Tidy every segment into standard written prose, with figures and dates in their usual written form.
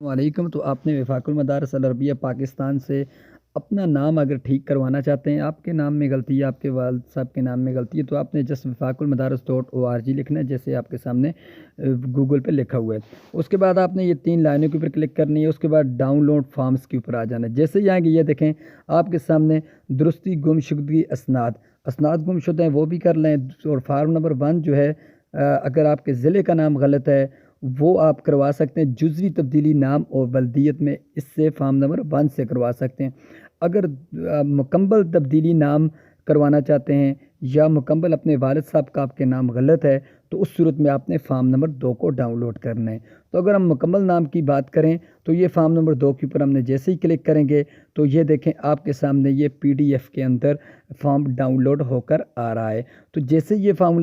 वालेकुम। तो आपने वफाकुल मदारस अल अरबिया पाकिस्तान से अपना नाम अगर ठीक करवाना चाहते हैं, आपके नाम में गलती है, आपके वालिद साहब के नाम में गलती है, तो आपने जस्ट वफाकुलमदारस.org लिखना है, जैसे आपके सामने गूगल पे लिखा हुआ है। उसके बाद आपने ये 3 लाइनों के ऊपर क्लिक करनी है। उसके बाद डाउनलोड फॉर्म्स के ऊपर आ जाना है। जैसे ही आएंगे ये देखें आपके सामने दुरुस्ती गुमशुदगी असनाद गुमशुदा हैं वो भी कर लें। और फार्म नंबर 1 जो है, अगर आपके ज़िले का नाम गलत है वो आप करवा सकते हैं। जुज़वी तब्दीली नाम और बल्दियत में इससे फार्म नंबर 1 से करवा सकते हैं। अगर मुकम्मल तब्दीली नाम करवाना चाहते हैं या मुकम्मल अपने वालिद साहब का आपके नाम गलत है, तो उस सूरत में आपने फार्म नंबर 2 को डाउनलोड करना है। तो अगर हम मुकम्मल नाम की बात करें तो ये फार्म नंबर 2 के ऊपर हमने जैसे ही क्लिक करेंगे तो ये देखें आपके सामने ये PDF के अंदर फॉर्म डाउनलोड होकर आ रहा है। तो जैसे ये फॉर्म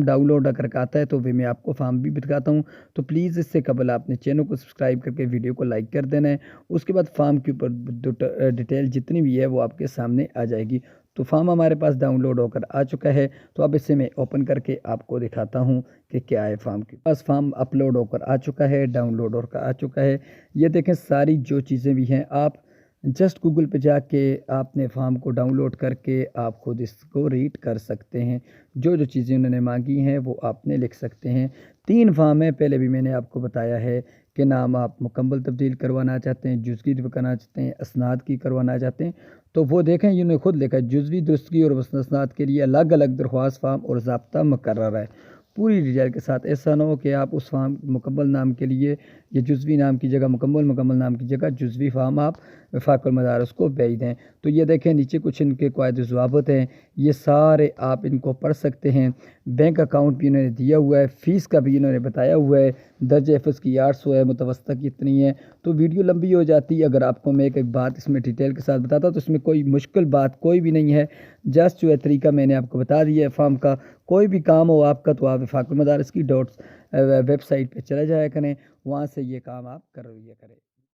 डाउनलोड अगर आता है तो वे मैं आपको फॉर्म भी दिखाता हूँ। तो प्लीज़ इससे कबल आपने चैनल को सब्सक्राइब करके वीडियो को लाइक कर देना है। उसके बाद फॉर्म के ऊपर डिटेल जितनी भी है वो आपके सामने आ जाएगी। तो फॉर्म हमारे पास डाउनलोड होकर आ चुका है। तो अब इसे मैं ओपन करके आपको दिखाता हूँ कि क्या है। फॉर्म के पास फॉर्म अपलोड होकर आ चुका है, डाउनलोड होकर आ चुका है। ये देखें सारी जो चीज़ें भी हैं, आप जस्ट गूगल पे जाके आपने फॉर्म को डाउनलोड करके आप खुद इसको रीड कर सकते हैं। जो जो चीज़ें उन्होंने मांगी हैं वो आपने लिख सकते हैं। 3 फॉर्म है, पहले भी मैंने आपको बताया है कि नाम आप मुकम्मल तब्दील करवाना चाहते हैं, जुज़वी करवाना चाहते हैं, असनाद की करवाना चाहते हैं। तो वो देखें इन्होंने खुद लिखा है जुज़वी दुरुस्तगी और असनाद के लिए अलग अलग दरख्वास्त फॉर्म और ज़ाब्ता मुकर्रर है, पूरी डिटेल के साथ। ऐसा ना हो कि आप उस फॉर्म मुकम्मल नाम के लिए ये जुज़वी नाम की जगह मुकम्मल नाम की जगह जुज़वी फॉर्म आप वफाकुल मदारस को भेज दें। तो ये देखें नीचे कुछ इनके कायदे ज़वाबित हैं, ये सारे आप इनको पढ़ सकते हैं। बैंक अकाउंट भी इन्होंने दिया हुआ है, फ़ीस का भी इन्होंने बताया हुआ है। दर्ज हिफ़्ज़ की 800 है, मुतवस्सित की इतनी है। तो वीडियो लंबी हो जाती है अगर आपको मैं एक बात इसमें डिटेल के साथ बताता तो इसमें कोई मुश्किल बात कोई भी नहीं है। जस्ट जो है तरीका मैंने आपको बता दिया है फॉर्म का। कोई भी काम हो आपका तो आप वफाकुल मदारस की वेबसाइट पे चले जाया करें, वहाँ से ये काम आप कर लिया करें।